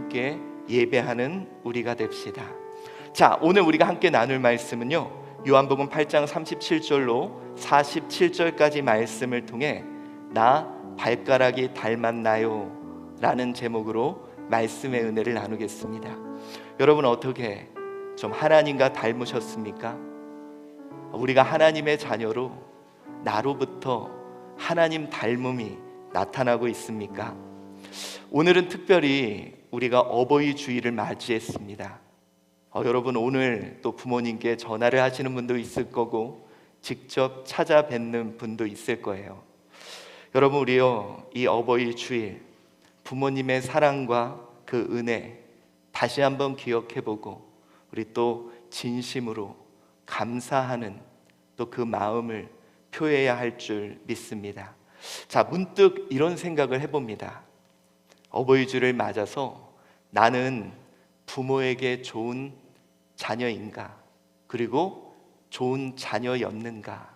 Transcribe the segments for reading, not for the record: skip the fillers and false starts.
함께 예배하는 우리가 됩시다. 자, 오늘 우리가 함께 나눌 말씀은요, 요한복음 8장 37절로 47절까지 말씀을 통해 나 발가락이 닮았나요? 라는 제목으로 말씀의 은혜를 나누겠습니다. 여러분, 어떻게 좀 하나님과 닮으셨습니까? 우리가 하나님의 자녀로 나로부터 하나님 닮음이 나타나고 있습니까? 오늘은 특별히 우리가 어버이 주일을 맞이했습니다. 여러분, 오늘 또 부모님께 전화를 하시는 분도 있을 거고 직접 찾아뵙는 분도 있을 거예요. 여러분, 우리요, 이 어버이 주일 부모님의 사랑과 그 은혜 다시 한번 기억해보고 우리 또 진심으로 감사하는 또 그 마음을 표해야 할 줄 믿습니다. 자, 문득 이런 생각을 해봅니다. 어버이 주일을 맞아서 나는 부모에게 좋은 자녀인가? 그리고 좋은 자녀였는가?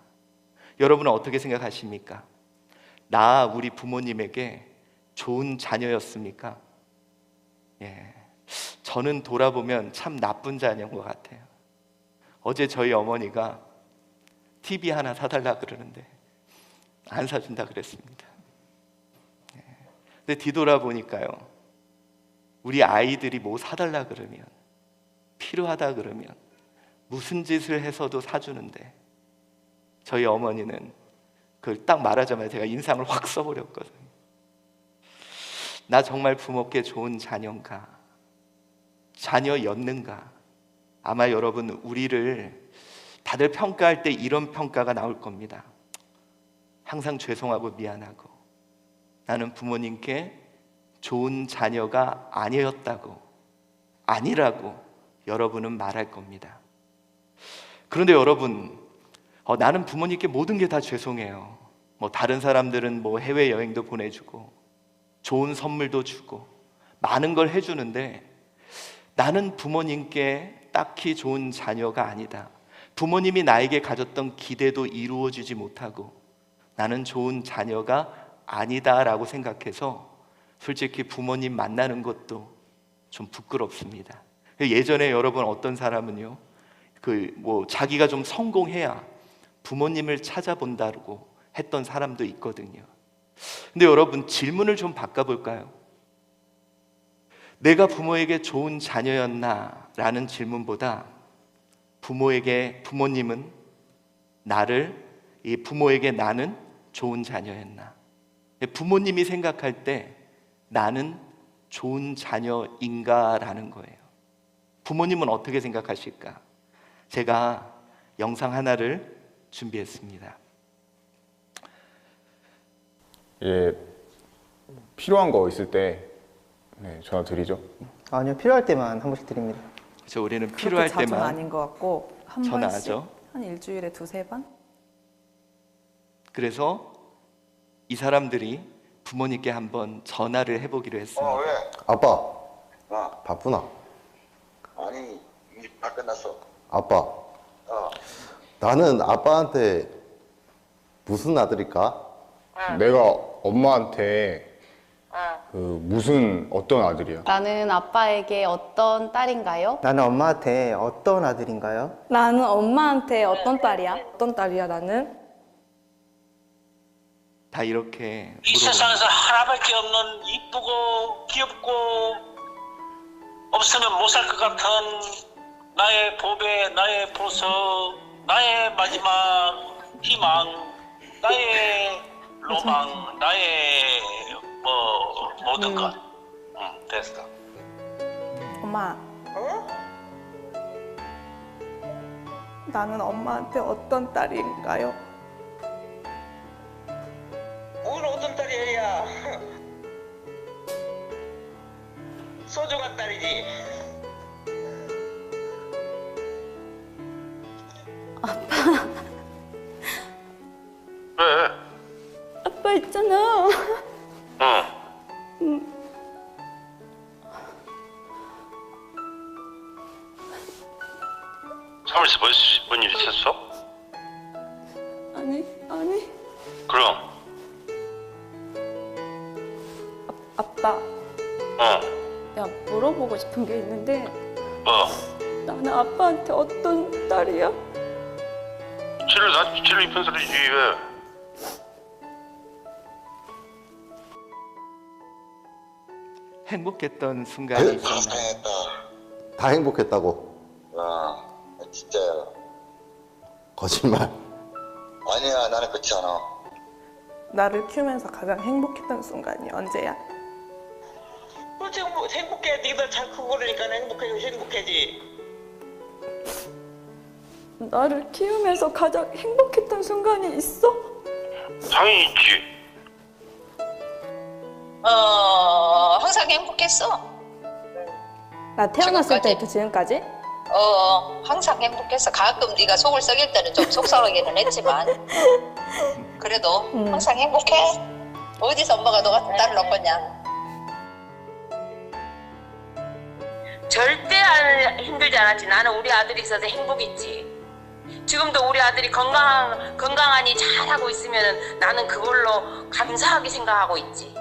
여러분은 어떻게 생각하십니까? 나 우리 부모님에게 좋은 자녀였습니까? 저는 돌아보면 참 나쁜 자녀인 것 같아요. 어제 저희 어머니가 TV 하나 사달라 그러는데 안 사준다 그랬습니다. 근데 뒤돌아보니까요, 우리 아이들이 뭐 사달라 그러면, 필요하다 그러면 무슨 짓을 해서도 사주는데 저희 어머니는 그걸 딱 말하자마자 제가 인상을 확 써버렸거든요. 나 정말 부모께 좋은 자녀인가? 자녀였는가? 아마 여러분, 우리를 다들 평가할 때 이런 평가가 나올 겁니다. 항상 죄송하고 미안하고 나는 부모님께 좋은 자녀가 아니었다고, 아니라고 여러분은 말할 겁니다. 그런데 여러분, 나는 부모님께 모든 게 다 죄송해요. 다른 사람들은 해외여행도 보내주고 좋은 선물도 주고 많은 걸 해주는데 나는 부모님께 딱히 좋은 자녀가 아니다. 부모님이 나에게 가졌던 기대도 이루어지지 못하고 나는 좋은 자녀가 아니다라고 생각해서 솔직히 부모님 만나는 것도 좀 부끄럽습니다. 예전에 여러분, 어떤 사람은요, 자기가 좀 성공해야 부모님을 찾아본다고 했던 사람도 있거든요. 근데 여러분, 질문을 좀 바꿔볼까요? 내가 부모에게 좋은 자녀였나? 라는 질문보다 부모님은 부모에게 나는 좋은 자녀였나? 부모님이 생각할 때 나는 좋은 자녀인가? 라는 거예요. 부모님은 어떻게 생각하실까? 제가 영상 하나를 준비했습니다. 필요한 거 있을 때 전화 드리죠? 아니요, 필요할 때만 한 번씩 드립니다. 우리는 필요할 자주는 때만 아닌 것 같고 한 전화하죠. 번씩, 한 일주일에 두세 번? 그래서 이 사람들이 부모님께 한번 전화를 해보기로 했습니다. 왜? 아빠, 바쁘나? 아니, 다 끝났어. 아빠, 나는 아빠한테 무슨 아들일까? 내가 엄마한테 어떤 아들이야? 나는 아빠에게 어떤 딸인가요? 나는 엄마한테 어떤 아들인가요? 나는 엄마한테 어떤 딸이야? 어떤 딸이야 나는? 다 이렇게 이 세상에서 하나밖에 없는 이쁘고 귀엽고 없으면 못 살 것 같은 나의 보배, 나의 보석, 나의 마지막 희망, 나의 로망, 나의 모든 것. 됐어. 엄마. 나는 엄마한테 어떤 딸인가요? 뭘 어떤 딸이야, 야. 소중한 딸이지. 왜? 아빠 있잖아. 사무실에서 뭔 일 있었어? 아니. 그럼. 아빠. 어. 야, 뭐라 물어보고 싶은 게 있는데 어. 나는 아빠한테 어떤 딸이야? 칠을 입힌 소리지 왜? 행복했던 순간이 있었나요? 고생했다. 다 행복했다고. 진짜야. 거짓말. 아니야, 나는 그렇지 않아. 나를 키우면서 가장 행복했던 순간이 언제야? 그렇지, 뭐 행복해. 네가 잘 크고 그러니까 행복해지. 나를 키우면서 가장 행복했던 순간이 있어? 당연히 있지. 항상 행복했어. 나 태어났을 지금까지? 때부터 지금까지? 항상 행복했어. 가끔 네가 속을 썩일 때는 좀 속상하기는 했지만 그래도 항상 행복해. 어디서 엄마가 너 같은 딸을 얻겠냐. 절대 힘들지 않았지. 나는 우리 아들이 있어서 행복했지. 지금도 우리 아들이 건강하니 잘하고 있으면 나는 그걸로 감사하게 생각하고 있지.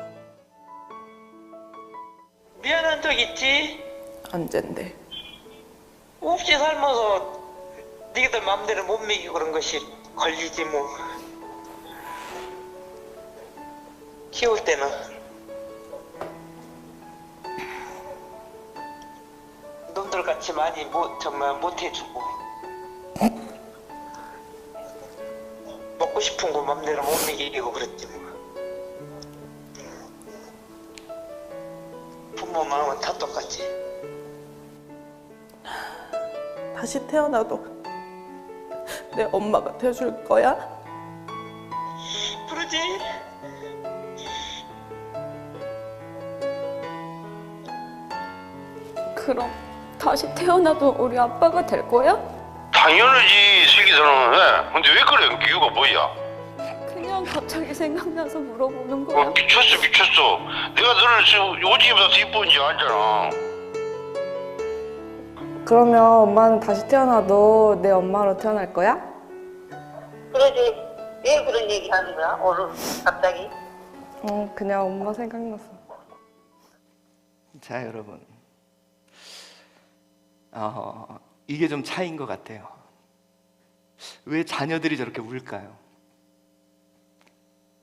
미안한 적 있지? 언젠데? 없이 살면서 니들 맘대로 못 먹이고 그런 것이 걸리지 뭐. 키울 때는 놈들 같이 많이 정말 못 해주고 먹고 싶은 거 맘대로 못 먹이고 그랬지 뭐. 부모 마음은 다 똑같지. 다시 태어나도 내 엄마가 돼줄 거야? 그러지. 그럼 다시 태어나도 우리 아빠가 될 거야? 당연하지 슬기서는. 근데 왜 그래? 이유가 뭐야? 그냥 갑자기 생각나서 물어보는 거야. 미쳤어. 내가 너를 지금 오지기보다 더 이쁜지 알잖아. 그러면 엄마는 다시 태어나도 내 엄마로 태어날 거야? 그러지. 왜 그런 얘기 하는 거야? 오늘 갑자기? 그냥 엄마 생각났어. 자, 여러분. 이게 좀 차이인 것 같아요. 왜 자녀들이 저렇게 울까요?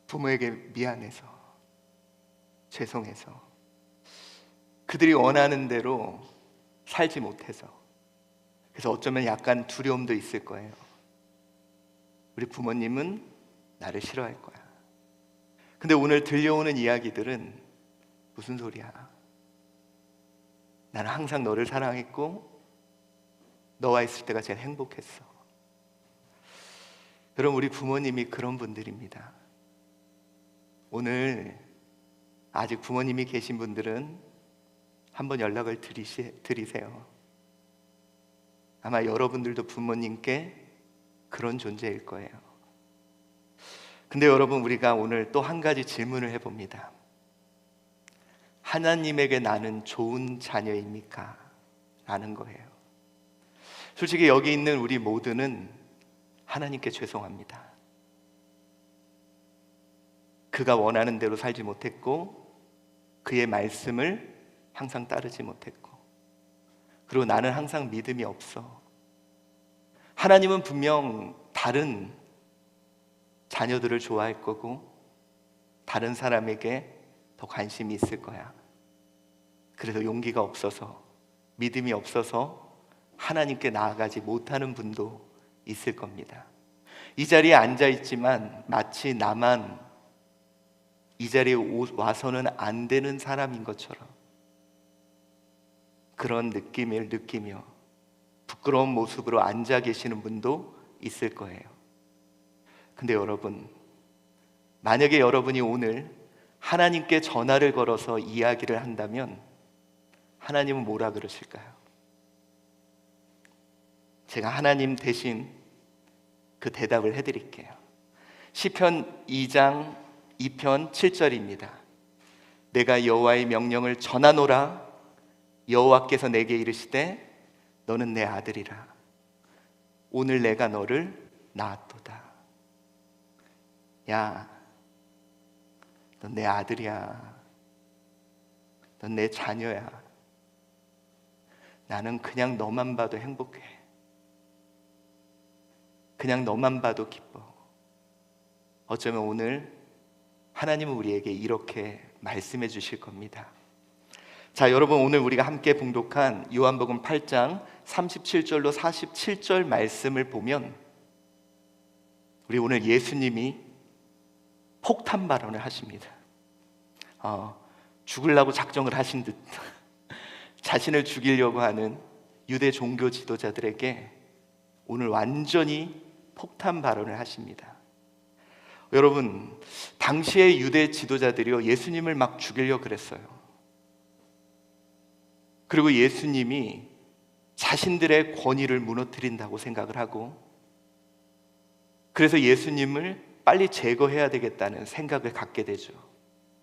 부모에게 미안해서, 죄송해서, 그들이 원하는 대로 살지 못해서. 그래서 어쩌면 약간 두려움도 있을 거예요. 우리 부모님은 나를 싫어할 거야. 근데 오늘 들려오는 이야기들은 무슨 소리야? 나는 항상 너를 사랑했고 너와 있을 때가 제일 행복했어. 여러분, 우리 부모님이 그런 분들입니다. 오늘 아직 부모님이 계신 분들은 한번 연락을 드리세요. 아마 여러분들도 부모님께 그런 존재일 거예요. 근데 여러분, 우리가 오늘 또 한 가지 질문을 해봅니다. 하나님에게 나는 좋은 자녀입니까? 라는 거예요. 솔직히 여기 있는 우리 모두는 하나님께 죄송합니다. 그가 원하는 대로 살지 못했고 그의 말씀을 항상 따르지 못했고, 그리고 나는 항상 믿음이 없어. 하나님은 분명 다른 자녀들을 좋아할 거고 다른 사람에게 더 관심이 있을 거야. 그래서 용기가 없어서, 믿음이 없어서 하나님께 나아가지 못하는 분도 있을 겁니다. 이 자리에 앉아 있지만 마치 나만 이 자리에 와서는 안 되는 사람인 것처럼 그런 느낌을 느끼며 부끄러운 모습으로 앉아 계시는 분도 있을 거예요. 근데 여러분, 만약에 여러분이 오늘 하나님께 전화를 걸어서 이야기를 한다면 하나님은 뭐라 그러실까요? 제가 하나님 대신 그 대답을 해드릴게요. 시편 2장 2편 7절입니다. 내가 여호와의 명령을 전하노라. 여호와께서 내게 이르시되 너는 내 아들이라. 오늘 내가 너를 낳았도다. 야, 넌 내 아들이야. 넌 내 자녀야. 나는 그냥 너만 봐도 행복해. 그냥 너만 봐도 기뻐. 어쩌면 오늘 하나님은 우리에게 이렇게 말씀해 주실 겁니다. 자, 여러분, 오늘 우리가 함께 봉독한 요한복음 8장 37절로 47절 말씀을 보면 우리 오늘 예수님이 폭탄 발언을 하십니다. 죽으려고 작정을 하신 듯 자신을 죽이려고 하는 유대 종교 지도자들에게 오늘 완전히 폭탄 발언을 하십니다. 여러분, 당시의 유대 지도자들이요, 예수님을 막 죽이려고 그랬어요. 그리고 예수님이 자신들의 권위를 무너뜨린다고 생각을 하고, 그래서 예수님을 빨리 제거해야 되겠다는 생각을 갖게 되죠.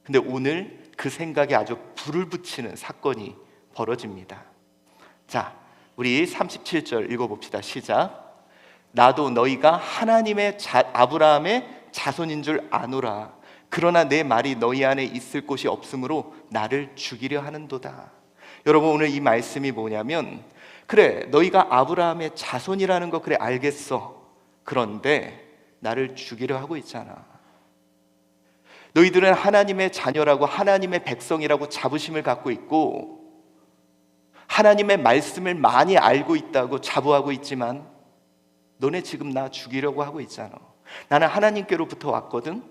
근데 오늘 그 생각에 아주 불을 붙이는 사건이 벌어집니다. 자, 우리 37절 읽어봅시다. 시작. 나도 너희가 하나님의 아브라함의 자손인 줄 아노라. 그러나 내 말이 너희 안에 있을 곳이 없으므로 나를 죽이려 하는도다. 여러분, 오늘 이 말씀이 뭐냐면, 그래, 너희가 아브라함의 자손이라는 거 그래 알겠어. 그런데 나를 죽이려 하고 있잖아. 너희들은 하나님의 자녀라고, 하나님의 백성이라고 자부심을 갖고 있고, 하나님의 말씀을 많이 알고 있다고 자부하고 있지만 너네 지금 나 죽이려고 하고 있잖아. 나는 하나님께로부터 왔거든.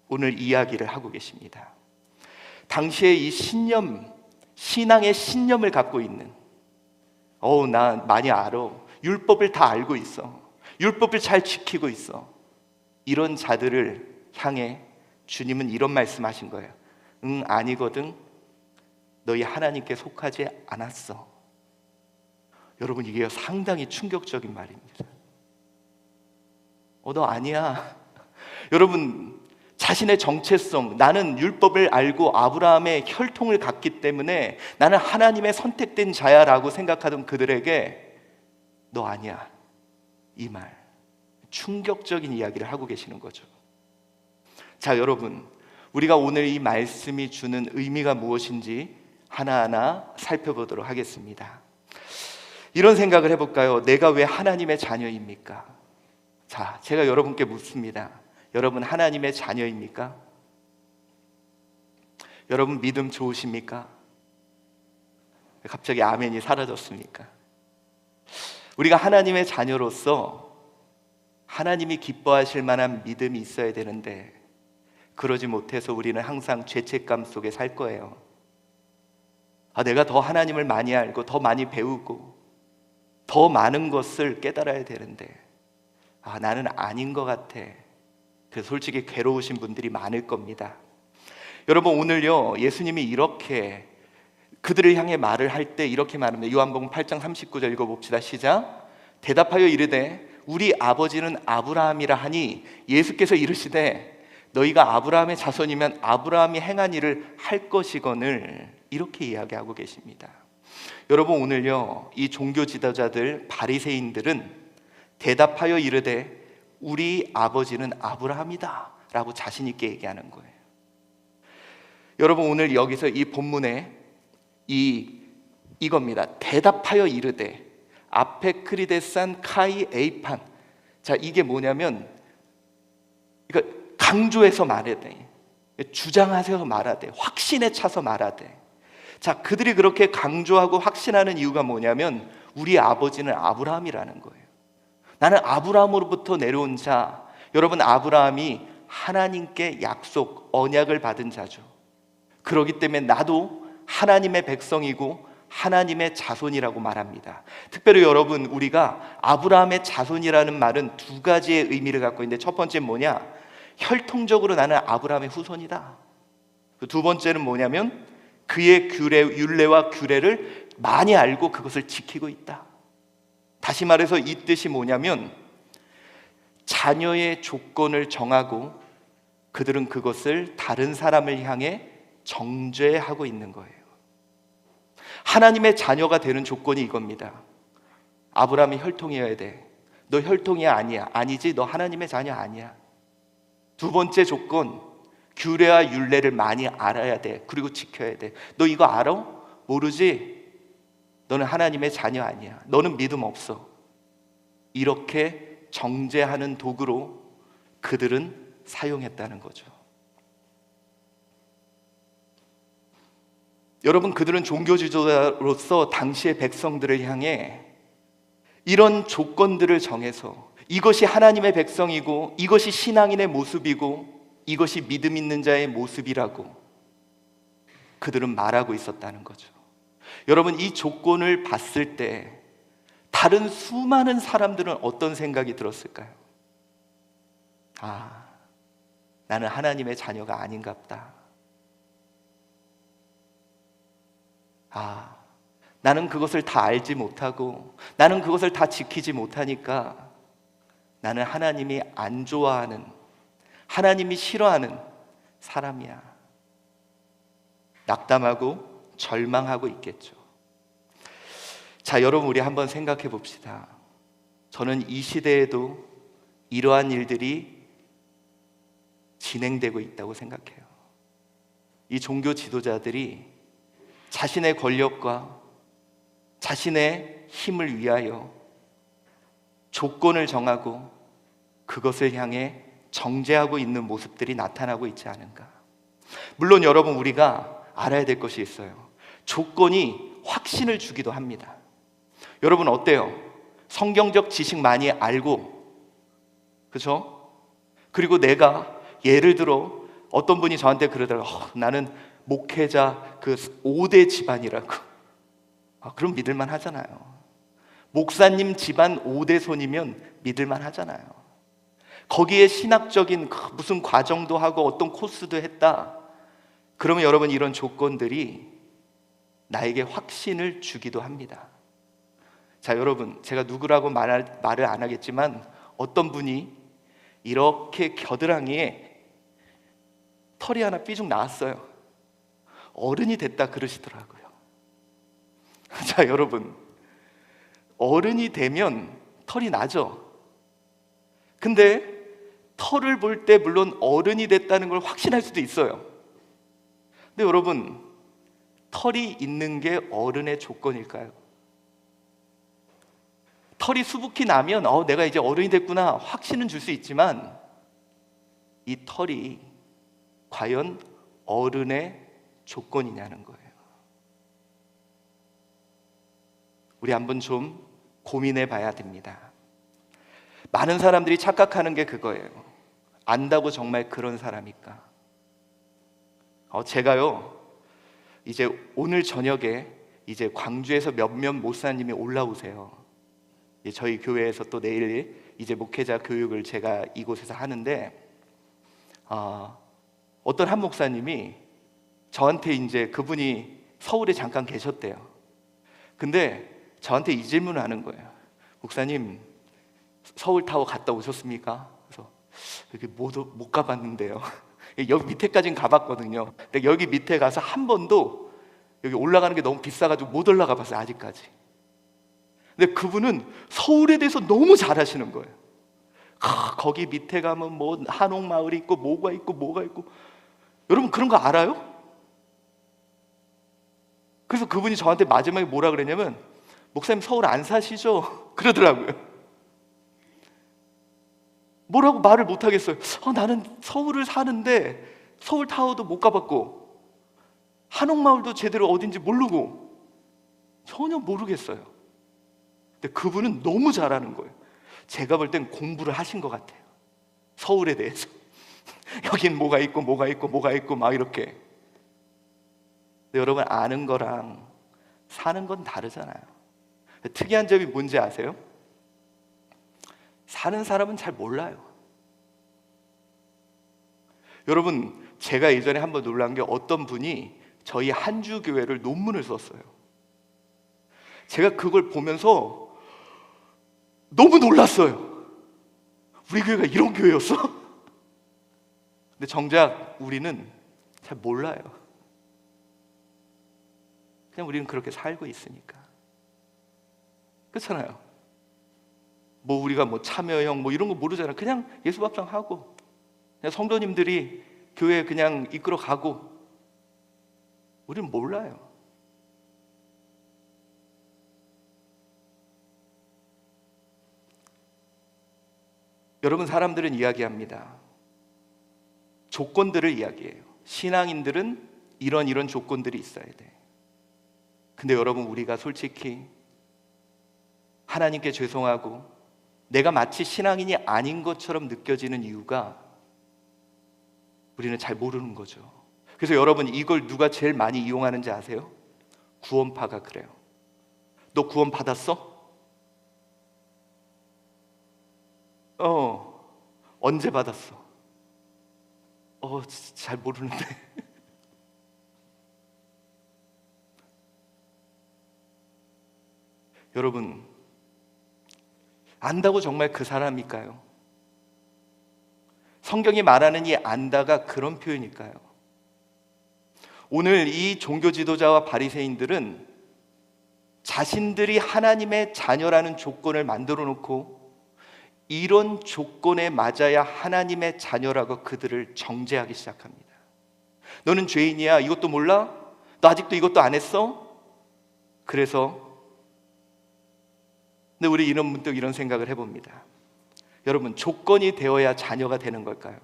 오늘 이야기를 하고 계십니다. 당시에 이 신념, 신앙의 신념을 갖고 있는, 나 많이 알아, 율법을 다 알고 있어, 율법을 잘 지키고 있어, 이런 자들을 향해 주님은 이런 말씀하신 거예요. 아니거든. 너희 하나님께 속하지 않았어. 여러분, 이게 상당히 충격적인 말입니다. 너 아니야. 여러분, 자신의 정체성, 나는 율법을 알고 아브라함의 혈통을 갖기 때문에 나는 하나님의 선택된 자야라고 생각하던 그들에게 너 아니야, 이 말, 충격적인 이야기를 하고 계시는 거죠. 자, 여러분, 우리가 오늘 이 말씀이 주는 의미가 무엇인지 하나하나 살펴보도록 하겠습니다. 이런 생각을 해볼까요? 내가 왜 하나님의 자녀입니까? 자, 제가 여러분께 묻습니다. 여러분 하나님의 자녀입니까? 여러분 믿음 좋으십니까? 갑자기 아멘이 사라졌습니까? 우리가 하나님의 자녀로서 하나님이 기뻐하실 만한 믿음이 있어야 되는데, 그러지 못해서 우리는 항상 죄책감 속에 살 거예요. 내가 더 하나님을 많이 알고 더 많이 배우고 더 많은 것을 깨달아야 되는데 나는 아닌 것 같아. 그래서 솔직히 괴로우신 분들이 많을 겁니다. 여러분, 오늘요, 예수님이 이렇게 그들을 향해 말을 할 때 이렇게 말합니다. 요한복음 8장 39절 읽어봅시다. 시작. 대답하여 이르되 우리 아버지는 아브라함이라 하니 예수께서 이르시되 너희가 아브라함의 자손이면 아브라함이 행한 일을 할 것이거늘, 이렇게 이야기하고 계십니다. 여러분, 오늘요, 이 종교 지도자들 바리새인들은 대답하여 이르되 우리 아버지는 아브라함이다 라고 자신 있게 얘기하는 거예요. 여러분, 오늘 여기서 이 본문에 이겁니다. 대답하여 이르되 앞에 크리데산 카이 에이판. 자, 이게 뭐냐면 강조해서 말해야 돼. 주장하셔서 말해야 돼. 확신에 차서 말해야 돼. 자, 그들이 그렇게 강조하고 확신하는 이유가 뭐냐면 우리 아버지는 아브라함이라는 거예요. 나는 아브라함으로부터 내려온 자. 여러분, 아브라함이 하나님께 약속, 언약을 받은 자죠. 그렇기 때문에 나도 하나님의 백성이고 하나님의 자손이라고 말합니다. 특별히 여러분, 우리가 아브라함의 자손이라는 말은 두 가지의 의미를 갖고 있는데, 첫 번째는 뭐냐? 혈통적으로 나는 아브라함의 후손이다. 두 번째는 뭐냐면 그의 율례와 규례를 많이 알고 그것을 지키고 있다. 다시 말해서 이 뜻이 뭐냐면 자녀의 조건을 정하고 그들은 그것을 다른 사람을 향해 정죄하고 있는 거예요. 하나님의 자녀가 되는 조건이 이겁니다. 아브라함이 혈통이어야 돼. 너 혈통이 아니야. 아니지, 너 하나님의 자녀 아니야. 두 번째 조건, 규례와 율례를 많이 알아야 돼. 그리고 지켜야 돼. 너 이거 알아? 모르지? 너는 하나님의 자녀 아니야. 너는 믿음 없어. 이렇게 정죄하는 도구로 그들은 사용했다는 거죠. 여러분, 그들은 종교 지도자로서 당시의 백성들을 향해 이런 조건들을 정해서 이것이 하나님의 백성이고 이것이 신앙인의 모습이고 이것이 믿음 있는 자의 모습이라고 그들은 말하고 있었다는 거죠. 여러분, 이 조건을 봤을 때 다른 수많은 사람들은 어떤 생각이 들었을까요? 아, 나는 하나님의 자녀가 아닌가 보다. 아, 나는 그것을 다 알지 못하고 나는 그것을 다 지키지 못하니까 나는 하나님이 안 좋아하는, 하나님이 싫어하는 사람이야. 낙담하고 절망하고 있겠죠. 자, 여러분, 우리 한번 생각해 봅시다. 저는 이 시대에도 이러한 일들이 진행되고 있다고 생각해요. 이 종교 지도자들이 자신의 권력과 자신의 힘을 위하여 조건을 정하고 그것을 향해 정죄하고 있는 모습들이 나타나고 있지 않은가. 물론 여러분, 우리가 알아야 될 것이 있어요. 조건이 확신을 주기도 합니다. 여러분, 어때요? 성경적 지식 많이 알고, 그렇죠? 그리고 내가 예를 들어 어떤 분이 저한테 그러더라고요. 나는 목회자 그 5대 집안이라고. 그럼 믿을만 하잖아요. 목사님 집안 5대 손이면 믿을만 하잖아요. 거기에 신학적인 무슨 과정도 하고 어떤 코스도 했다. 그러면 여러분, 이런 조건들이 나에게 확신을 주기도 합니다. 자, 여러분, 제가 누구라고 말을 안 하겠지만 어떤 분이 이렇게 겨드랑이에 털이 하나 삐죽 나왔어요. 어른이 됐다 그러시더라고요. 자, 여러분, 어른이 되면 털이 나죠. 근데 털을 볼 때 물론 어른이 됐다는 걸 확신할 수도 있어요. 근데 여러분, 털이 있는 게 어른의 조건일까요? 털이 수북히 나면 내가 이제 어른이 됐구나 확신은 줄 수 있지만 이 털이 과연 어른의 조건이냐는 거예요. 우리 한번 좀 고민해 봐야 됩니다. 많은 사람들이 착각하는 게 그거예요. 안다고 정말 그런 사람일까? 제가요, 이제 오늘 저녁에 이제 광주에서 몇몇 목사님이 올라오세요. 저희 교회에서 또 내일 이제 목회자 교육을 제가 이곳에서 하는데, 어떤 한 목사님이 저한테 이제 그분이 서울에 잠깐 계셨대요. 근데 저한테 이 질문을 하는 거예요. 목사님, 서울타워 갔다 오셨습니까? 그래서 여기 못 가봤는데요. 여기 밑에까지는 가봤거든요. 근데 여기 밑에 가서 한 번도 여기 올라가는 게 너무 비싸가지고 못 올라가 봤어요, 아직까지. 근데 그분은 서울에 대해서 너무 잘 아시는 거예요. 거기 밑에 가면 뭐 한옥마을이 있고 뭐가 있고 뭐가 있고. 여러분, 그런 거 알아요? 그래서 그분이 저한테 마지막에 뭐라 그랬냐면, 목사님 서울 안 사시죠? 그러더라고요. 뭐라고 말을 못 하겠어요. 나는 서울을 사는데 서울타워도 못 가봤고 한옥마을도 제대로 어딘지 모르고 전혀 모르겠어요. 근데 그분은 너무 잘하는 거예요. 제가 볼 땐 공부를 하신 것 같아요. 서울에 대해서. 여긴 뭐가 있고 뭐가 있고 뭐가 있고 막 이렇게. 근데 여러분, 아는 거랑 사는 건 다르잖아요. 특이한 점이 뭔지 아세요? 사는 사람은 잘 몰라요. 여러분, 제가 예전에 한번 놀란 게 어떤 분이 저희 한주교회를 논문을 썼어요. 제가 그걸 보면서 너무 놀랐어요. 우리 교회가 이런 교회였어? 근데 정작 우리는 잘 몰라요. 그냥 우리는 그렇게 살고 있으니까. 그렇잖아요. 뭐 우리가 뭐 참여형 뭐 이런 거 모르잖아요. 그냥 예수밥상 하고 그냥 성도님들이 교회 그냥 이끌어 가고 우리는 몰라요. 여러분, 사람들은 이야기합니다. 조건들을 이야기해요. 신앙인들은 이런 조건들이 있어야 돼. 근데 여러분, 우리가 솔직히 하나님께 죄송하고 내가 마치 신앙인이 아닌 것처럼 느껴지는 이유가 우리는 잘 모르는 거죠. 그래서 여러분, 이걸 누가 제일 많이 이용하는지 아세요? 구원파가 그래요. 너 구원 받았어? 언제 받았어? 잘 모르는데. 여러분, 안다고 정말 그 사람일까요? 성경이 말하는 이 안다가 그런 표현일까요? 오늘 이 종교 지도자와 바리새인들은 자신들이 하나님의 자녀라는 조건을 만들어 놓고 이런 조건에 맞아야 하나님의 자녀라고 그들을 정죄하기 시작합니다. 너는 죄인이야. 이것도 몰라? 너 아직도 이것도 안 했어? 그래서 근데 우리 문득 이런 생각을 해봅니다. 여러분, 조건이 되어야 자녀가 되는 걸까요?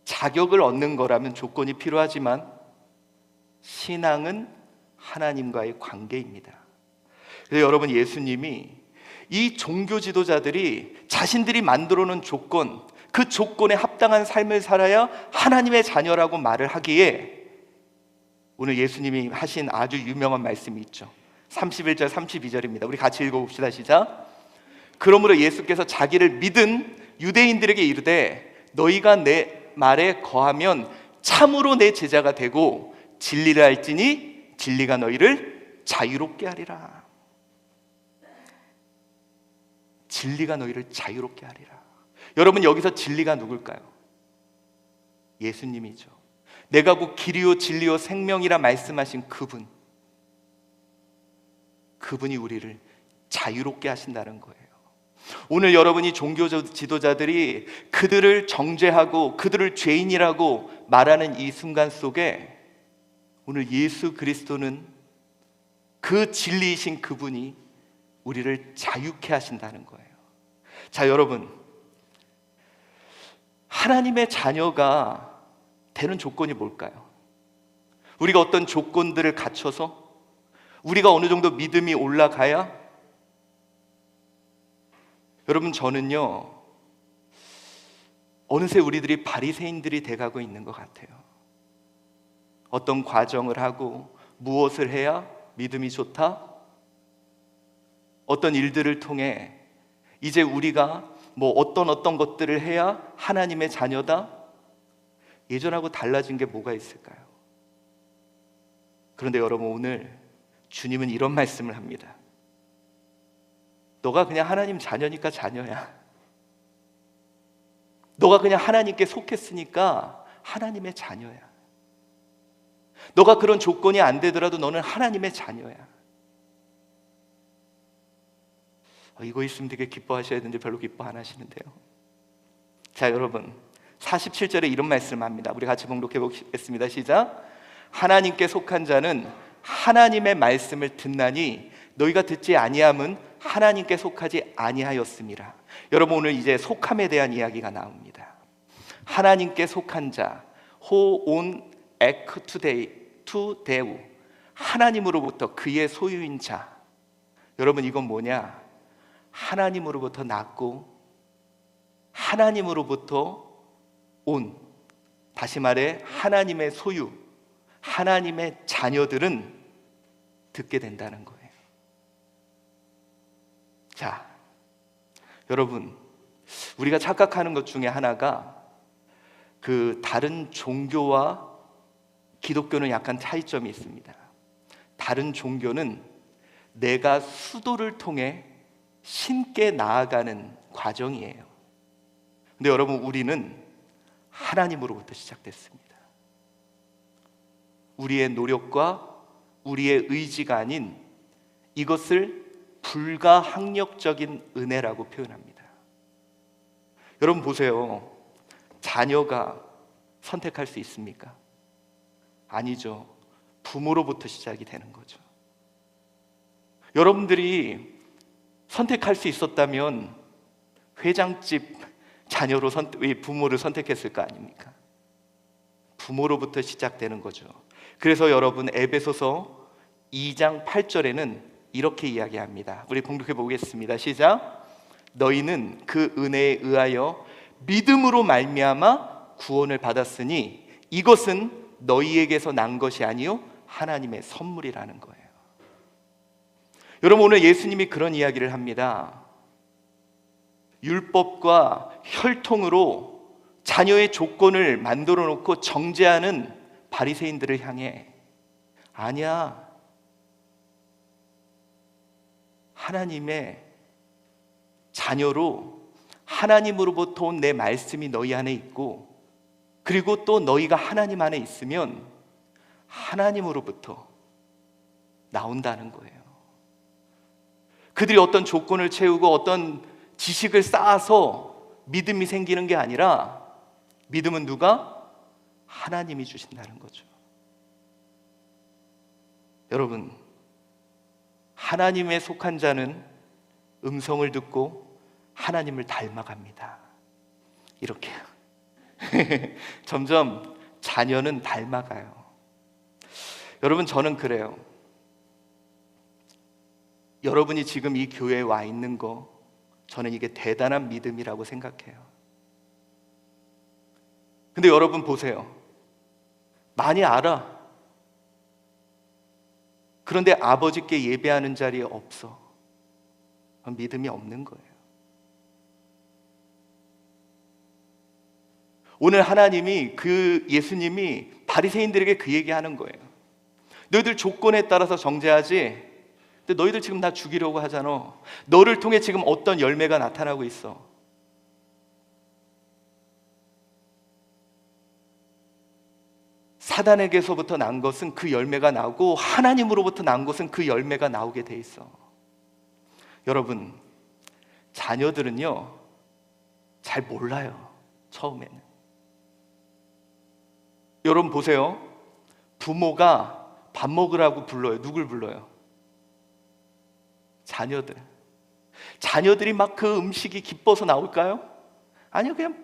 자격을 얻는 거라면 조건이 필요하지만 신앙은 하나님과의 관계입니다. 그래서 여러분, 예수님이 이 종교 지도자들이 자신들이 만들어 놓은 조건, 그 조건에 합당한 삶을 살아야 하나님의 자녀라고 말을 하기에 오늘 예수님이 하신 아주 유명한 말씀이 있죠. 31절 32절입니다. 우리 같이 읽어봅시다. 시작. 그러므로 예수께서 자기를 믿은 유대인들에게 이르되 너희가 내 말에 거하면 참으로 내 제자가 되고 진리를 알지니 진리가 너희를 자유롭게 하리라. 진리가 너희를 자유롭게 하리라. 여러분, 여기서 진리가 누굴까요? 예수님이죠. 내가 곧 길이요 진리요 생명이라 말씀하신 그분이 우리를 자유롭게 하신다는 거예요. 오늘 여러분이 종교 지도자들이 그들을 정죄하고 그들을 죄인이라고 말하는 이 순간 속에 오늘 예수 그리스도는 그 진리이신 그분이 우리를 자유케 하신다는 거예요. 자, 여러분, 하나님의 자녀가 되는 조건이 뭘까요? 우리가 어떤 조건들을 갖춰서 우리가 어느 정도 믿음이 올라가야? 여러분, 저는요 어느새 우리들이 바리새인들이 돼가고 있는 것 같아요. 어떤 과정을 하고 무엇을 해야 믿음이 좋다? 어떤 일들을 통해 이제 우리가 뭐 어떤 것들을 해야 하나님의 자녀다? 예전하고 달라진 게 뭐가 있을까요? 그런데 여러분, 오늘 주님은 이런 말씀을 합니다. 너가 그냥 하나님 자녀니까 자녀야. 너가 그냥 하나님께 속했으니까 하나님의 자녀야. 너가 그런 조건이 안 되더라도 너는 하나님의 자녀야. 이거 있으면 되게 기뻐하셔야 되는데 별로 기뻐 안 하시는데요. 자, 여러분, 47절에 이런 말씀을 합니다. 우리 같이 봉독해 보겠습니다. 시작. 하나님께 속한 자는 하나님의 말씀을 듣나니 너희가 듣지 아니함은 하나님께 속하지 아니하였음이라. 여러분, 오늘 이제 속함에 대한 이야기가 나옵니다. 하나님께 속한 자, 호온 에크투데우, 하나님으로부터 그의 소유인 자. 여러분, 이건 뭐냐? 하나님으로부터 났고 하나님으로부터 온, 다시 말해 하나님의 소유, 하나님의 자녀들은 듣게 된다는 거예요. 자, 여러분, 우리가 착각하는 것 중에 하나가 그 다른 종교와 기독교는 약간 차이점이 있습니다. 다른 종교는 내가 수도를 통해 신께 나아가는 과정이에요. 근데 여러분, 우리는 하나님으로부터 시작됐습니다. 우리의 노력과 우리의 의지가 아닌 이것을 불가항력적인 은혜라고 표현합니다. 여러분 보세요. 자녀가 선택할 수 있습니까? 아니죠. 부모로부터 시작이 되는 거죠. 여러분들이 선택할 수 있었다면 회장집 자녀로 부모를 선택했을 거 아닙니까? 부모로부터 시작되는 거죠. 그래서 여러분, 에베소서 2장 8절에는 이렇게 이야기합니다. 우리 봉독해 보겠습니다. 시작. 너희는 그 은혜에 의하여 믿음으로 말미암아 구원을 받았으니 이것은 너희에게서 난 것이 아니요 하나님의 선물이라는 거예요. 여러분, 오늘 예수님이 그런 이야기를 합니다. 율법과 혈통으로 자녀의 조건을 만들어 놓고 정죄하는 바리새인들을 향해, 아니야, 하나님의 자녀로 하나님으로부터 온 내 말씀이 너희 안에 있고, 그리고 또 너희가 하나님 안에 있으면 하나님으로부터 나온다는 거예요. 그들이 어떤 조건을 채우고 어떤 지식을 쌓아서 믿음이 생기는 게 아니라, 믿음은 누가? 하나님이 주신다는 거죠. 여러분, 하나님에 속한 자는 음성을 듣고 하나님을 닮아갑니다. 이렇게요. 점점 자녀는 닮아가요. 여러분, 저는 그래요. 여러분이 지금 이 교회에 와 있는 거, 저는 이게 대단한 믿음이라고 생각해요. 근데 여러분 보세요. 많이 알아. 그런데 아버지께 예배하는 자리에 없어. 믿음이 없는 거예요. 오늘 하나님이, 예수님이 바리새인들에게 그 얘기하는 거예요. 너희들 조건에 따라서 정죄하지, 근데 너희들 지금 나 죽이려고 하잖아. 너를 통해 지금 어떤 열매가 나타나고 있어? 사단에게서부터 난 것은 그 열매가 나오고, 하나님으로부터 난 것은 그 열매가 나오게 돼 있어. 여러분, 자녀들은요 잘 몰라요. 처음에는. 여러분 보세요. 부모가 밥 먹으라고 불러요. 누굴 불러요? 자녀들. 자녀들이 막 그 음식이 기뻐서 나올까요? 아니요, 그냥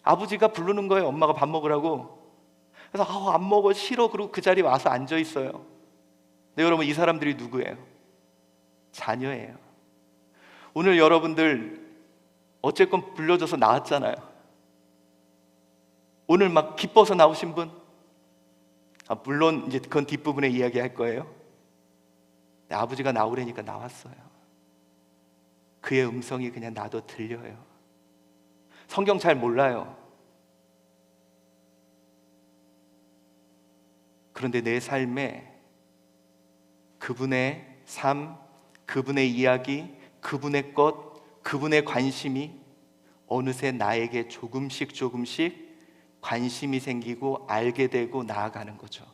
아버지가 부르는 거예요. 엄마가 밥 먹으라고. 그래서 안 먹어, 싫어. 그리고 그 자리에 와서 앉아 있어요. 근데 여러분, 이 사람들이 누구예요? 자녀예요. 오늘 여러분들 어쨌건 불려줘서 나왔잖아요. 오늘 막 기뻐서 나오신 분? 물론 이제 그건 뒷부분에 이야기할 거예요. 아버지가 나오려니까 나왔어요. 그의 음성이 그냥 나도 들려요. 성경 잘 몰라요. 그런데 내 삶에 그분의 삶, 그분의 이야기, 그분의 것, 그분의 관심이 어느새 나에게 조금씩 관심이 생기고 알게 되고 나아가는 거죠.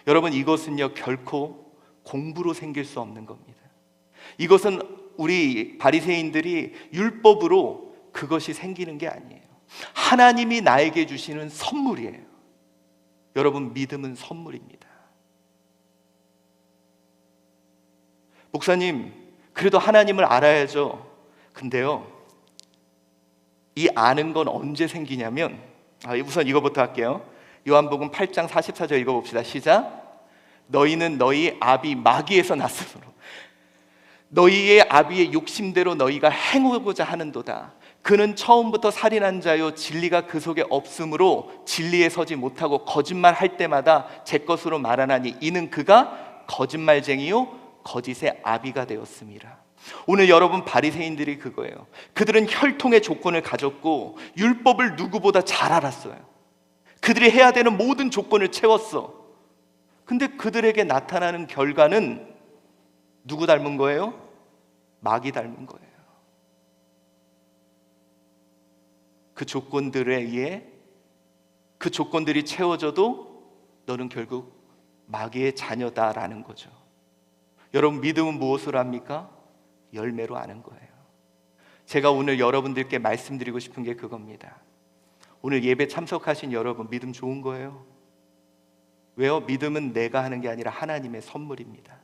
여러분, 이것은요 결코 공부로 생길 수 없는 겁니다. 이것은 우리 바리새인들이 율법으로 그것이 생기는 게 아니에요. 하나님이 나에게 주시는 선물이에요. 여러분, 믿음은 선물입니다. 목사님, 그래도 하나님을 알아야죠. 근데요, 이 아는 건 언제 생기냐면, 우선 이거부터 할게요. 요한복음 8장 44절 읽어봅시다. 시작. 너희는 너희 아비 마귀에서 났으므로 너희의 아비의 욕심대로 너희가 행하고자 하는도다. 그는 처음부터 살인한 자요, 진리가 그 속에 없으므로 진리에 서지 못하고 거짓말할 때마다 제 것으로 말하나니 이는 그가 거짓말쟁이요 거짓의 아비가 되었습니다. 오늘 여러분, 바리새인들이 그거예요. 그들은 혈통의 조건을 가졌고 율법을 누구보다 잘 알았어요. 그들이 해야 되는 모든 조건을 채웠어. 근데 그들에게 나타나는 결과는 누구 닮은 거예요? 마귀 닮은 거예요. 그 조건들에 의해, 그 조건들이 채워져도 너는 결국 마귀의 자녀다라는 거죠. 여러분, 믿음은 무엇으로 합니까? 열매로 아는 거예요. 제가 오늘 여러분들께 말씀드리고 싶은 게 그겁니다. 오늘 예배 참석하신 여러분, 믿음 좋은 거예요. 왜요? 믿음은 내가 하는 게 아니라 하나님의 선물입니다.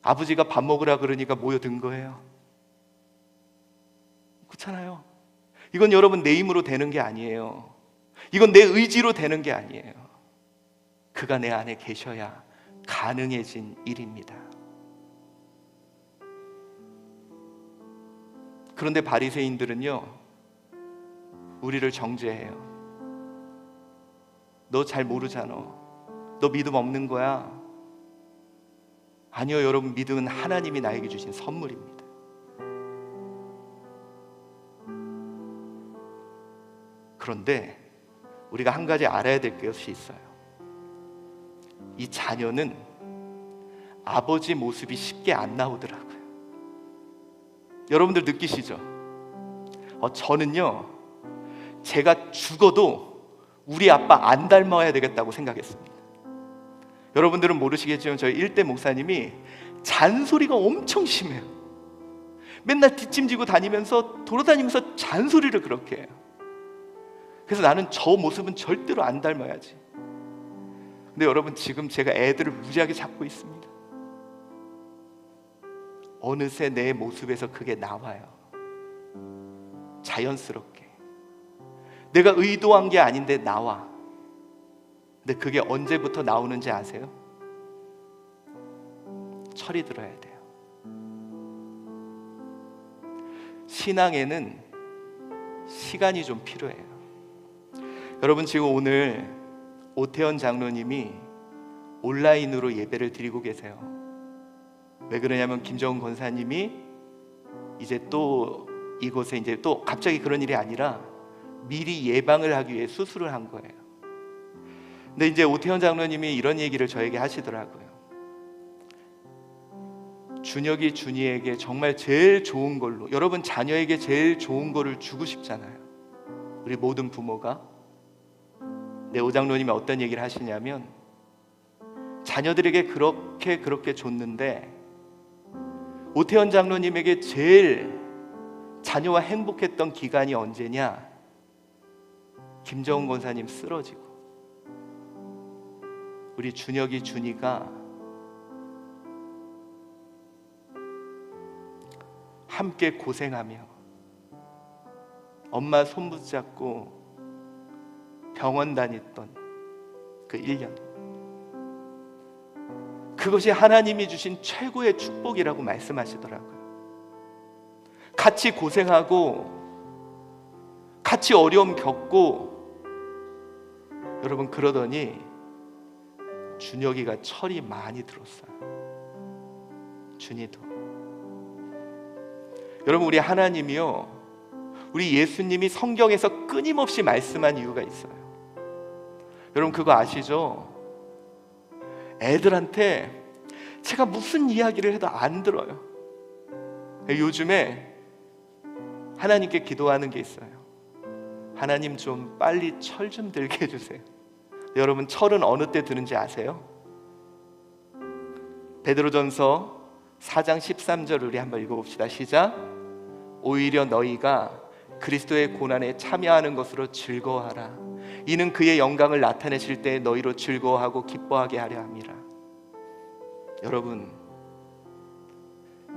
아버지가 밥 먹으라 그러니까 모여든 거예요. 그렇잖아요. 이건 여러분 내 힘으로 되는 게 아니에요. 이건 내 의지로 되는 게 아니에요. 그가 내 안에 계셔야 가능해진 일입니다. 그런데 바리새인들은요, 우리를 정죄해요. 너 잘 모르잖아. 너 믿음 없는 거야. 아니요, 여러분, 믿음은 하나님이 나에게 주신 선물입니다. 그런데 우리가 한 가지 알아야 될 것이 있어요. 이 자녀는 아버지 모습이 쉽게 안 나오더라고요. 여러분들 느끼시죠? 저는요, 제가 죽어도 우리 아빠 안 닮아야 되겠다고 생각했습니다. 여러분들은 모르시겠지만 저희 일대 목사님이 잔소리가 엄청 심해요. 맨날 뒷짐지고 다니면서 돌아다니면서 잔소리를 그렇게 해요. 그래서 나는 저 모습은 절대로 안 닮아야지. 근데 여러분, 지금 제가 애들을 무지하게 잡고 있습니다. 어느새 내 모습에서 그게 나와요. 자연스럽게. 내가 의도한 게 아닌데 나와. 근데 그게 언제부터 나오는지 아세요? 철이 들어야 돼요. 신앙에는 시간이 좀 필요해요. 여러분, 지금 오늘 오태현 장로님이 온라인으로 예배를 드리고 계세요. 왜 그러냐면 김정은 권사님이 이제 또 이곳에 이제 또 갑자기 그런 일이 아니라 미리 예방을 하기 위해 수술을 한 거예요. 근데 이제 오태현 장로님이 이런 얘기를 저에게 하시더라고요. 준혁이 준이에게 정말 제일 좋은 걸로, 여러분 자녀에게 제일 좋은 거를 주고 싶잖아요. 우리 모든 부모가. 네, 오 장로님이 어떤 얘기를 하시냐면, 자녀들에게 그렇게 줬는데 오태현 장로님에게 제일 자녀와 행복했던 기간이 언제냐? 김정은 권사님 쓰러지고 우리 준혁이 준이가 함께 고생하며 엄마 손 붙잡고 병원 다녔던 그 1년, 그것이 하나님이 주신 최고의 축복이라고 말씀하시더라고요. 같이 고생하고 같이 어려움 겪고, 여러분, 그러더니 준혁이가 철이 많이 들었어요. 준이도. 여러분, 우리 하나님이요, 우리 예수님이 성경에서 끊임없이 말씀한 이유가 있어요. 여러분, 그거 아시죠? 애들한테 제가 무슨 이야기를 해도 안 들어요. 요즘에 하나님께 기도하는 게 있어요. 하나님, 좀 빨리 철 좀 들게 해주세요. 여러분, 철은 어느 때 드는지 아세요? 베드로전서 4장 13절 우리 한번 읽어봅시다. 시작. 오히려 너희가 그리스도의 고난에 참여하는 것으로 즐거워하라. 이는 그의 영광을 나타내실 때 너희로 즐거워하고 기뻐하게 하려 함이라. 여러분,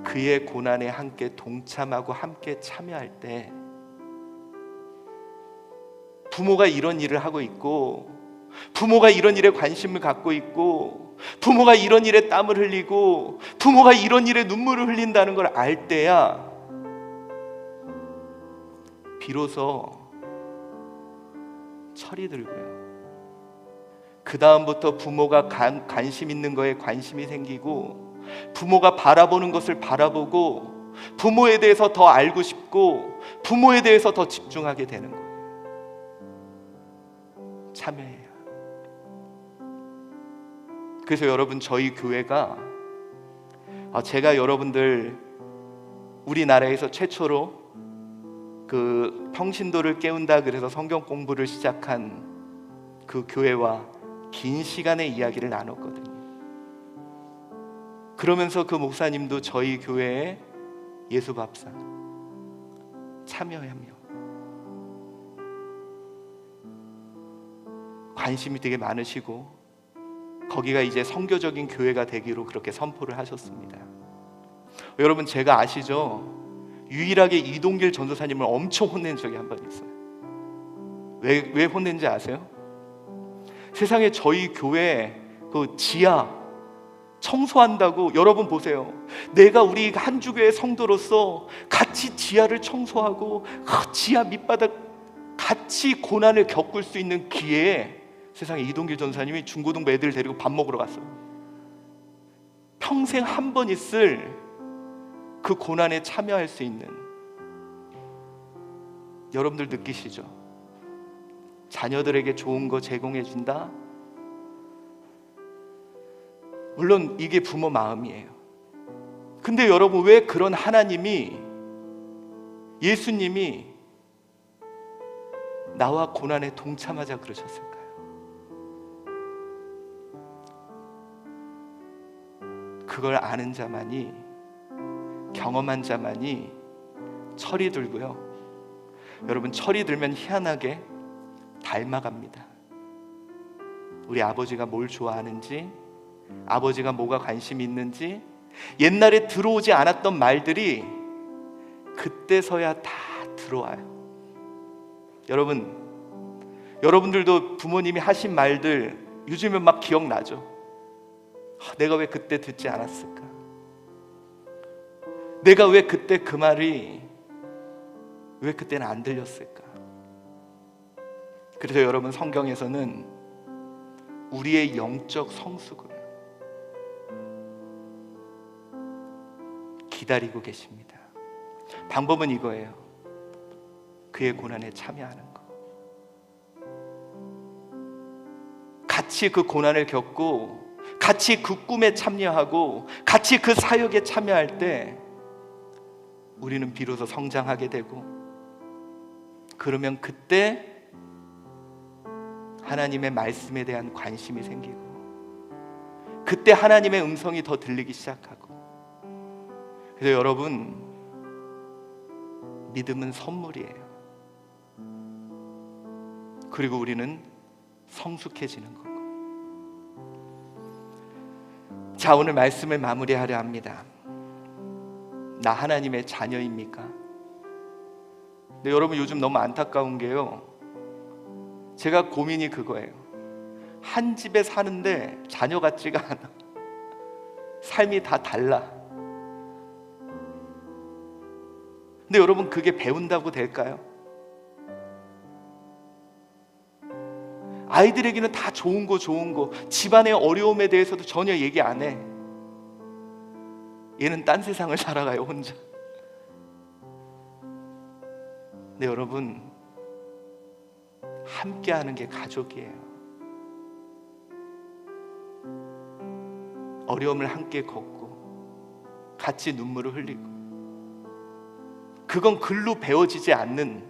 그의 고난에 함께 동참하고 함께 참여할 때, 부모가 이런 일을 하고 있고, 부모가 이런 일에 관심을 갖고 있고, 부모가 이런 일에 땀을 흘리고, 부모가 이런 일에 눈물을 흘린다는 걸 알 때야 비로소 철이 들고요, 그 다음부터 부모가 관심 있는 거에 관심이 생기고, 부모가 바라보는 것을 바라보고, 부모에 대해서 더 알고 싶고, 부모에 대해서 더 집중하게 되는 거예요. 참여해요. 그래서 여러분, 저희 교회가, 제가 여러분들 우리나라에서 최초로 그 평신도를 깨운다 그래서 성경 공부를 시작한 그 교회와 긴 시간의 이야기를 나눴거든요. 그러면서 그 목사님도 저희 교회의 예수밥상 참여하며 관심이 되게 많으시고, 거기가 이제 선교적인 교회가 되기로 그렇게 선포를 하셨습니다. 여러분 제가 아시죠? 유일하게 이동길 전도사님을 엄청 혼낸 적이 한 번 있어요. 왜 혼낸지 아세요? 세상에 저희 교회 그 지하 청소한다고, 여러분 보세요. 내가 우리 한주교회 성도로서 같이 지하를 청소하고 그 지하 밑바닥 같이 고난을 겪을 수 있는 기회에 세상에 이동길 전사님이 중고등부 애들 데리고 밥 먹으러 갔어요. 평생 한 번 있을 그 고난에 참여할 수 있는, 여러분들 느끼시죠? 자녀들에게 좋은 거 제공해 준다? 물론 이게 부모 마음이에요. 근데 여러분, 왜 그런 하나님이, 예수님이 나와 고난에 동참하자 그러셨을까요? 그걸 아는 자만이, 경험한 자만이 철이 들고요. 여러분, 철이 들면 희한하게 닮아갑니다. 우리 아버지가 뭘 좋아하는지, 아버지가 뭐가 관심이 있는지, 옛날에 들어오지 않았던 말들이 그때서야 다 들어와요. 여러분들도 부모님이 하신 말들 요즘에 막 기억나죠? 내가 왜 그때 듣지 않았을까? 내가 왜 그때 그 말이 왜 그때는 안 들렸을까? 그래서 여러분, 성경에서는 우리의 영적 성숙을 기다리고 계십니다. 방법은 이거예요. 그의 고난에 참여하는 거. 같이 그 고난을 겪고, 같이 그 꿈에 참여하고, 같이 그 사역에 참여할 때 우리는 비로소 성장하게 되고, 그러면 그때 하나님의 말씀에 대한 관심이 생기고, 그때 하나님의 음성이 더 들리기 시작하고. 그래서 여러분, 믿음은 선물이에요. 그리고 우리는 성숙해지는 거고. 자, 오늘 말씀을 마무리하려 합니다. 나 하나님의 자녀입니까? 근데 여러분, 요즘 너무 안타까운 게요, 제가 고민이 그거예요. 한 집에 사는데 자녀 같지가 않아. 삶이 다 달라. 근데 여러분, 그게 배운다고 될까요? 아이들에게는 다 좋은 거, 집안의 어려움에 대해서도 전혀 얘기 안 해. 얘는 딴 세상을 살아가요, 혼자. 근데 여러분, 함께 하는 게 가족이에요. 어려움을 함께 걷고, 같이 눈물을 흘리고, 그건 글로 배워지지 않는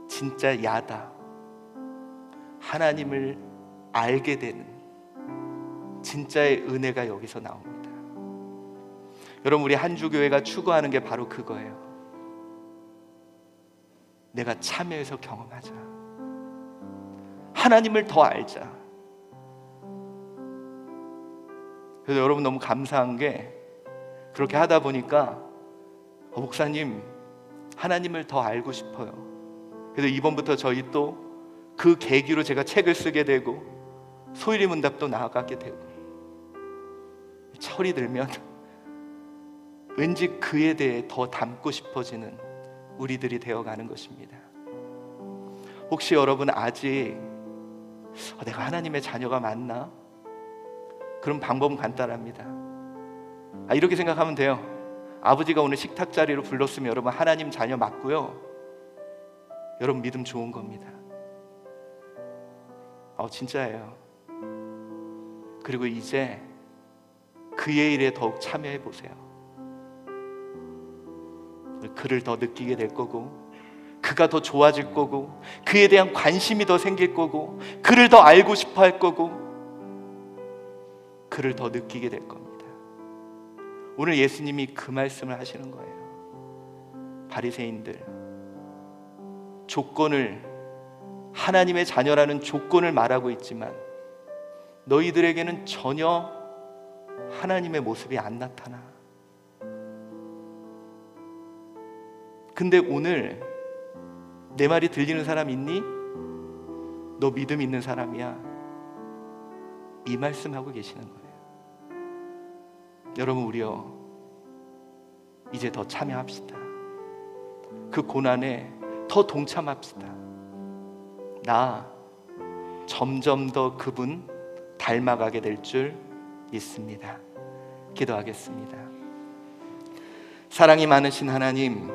진짜 야다. 하나님을 알게 되는 진짜의 은혜가 여기서 나옵니다. 여러분, 우리 한주교회가 추구하는 게 바로 그거예요. 내가 참여해서 경험하자. 하나님을 더 알자. 그래서 여러분, 너무 감사한 게, 그렇게 하다 보니까 목사님, 하나님을 더 알고 싶어요. 그래서 이번부터 저희 또 그 계기로 제가 책을 쓰게 되고, 소일이 문답도 나아가게 되고, 철이 들면 왠지 그에 대해 더 담고 싶어지는 우리들이 되어가는 것입니다. 혹시 여러분 아직 내가 하나님의 자녀가 맞나? 그럼 방법은 간단합니다. 이렇게 생각하면 돼요. 아버지가 오늘 식탁 자리로 불렀으면 여러분 하나님 자녀 맞고요, 여러분 믿음 좋은 겁니다. 진짜예요. 그리고 이제 그의 일에 더욱 참여해 보세요. 그를 더 느끼게 될 거고, 그가 더 좋아질 거고, 그에 대한 관심이 더 생길 거고, 그를 더 알고 싶어 할 거고, 그를 더 느끼게 될 겁니다. 오늘 예수님이 그 말씀을 하시는 거예요. 바리새인들, 조건을, 하나님의 자녀라는 조건을 말하고 있지만 너희들에게는 전혀 하나님의 모습이 안 나타나. 근데 오늘 내 말이 들리는 사람 있니? 너 믿음 있는 사람이야. 이 말씀하고 계시는 거예요. 여러분, 우리요, 이제 더 참여합시다. 그 고난에 더 동참합시다. 나 점점 더 그분 닮아가게 될 줄 믿습니다. 기도하겠습니다. 사랑이 많으신 하나님,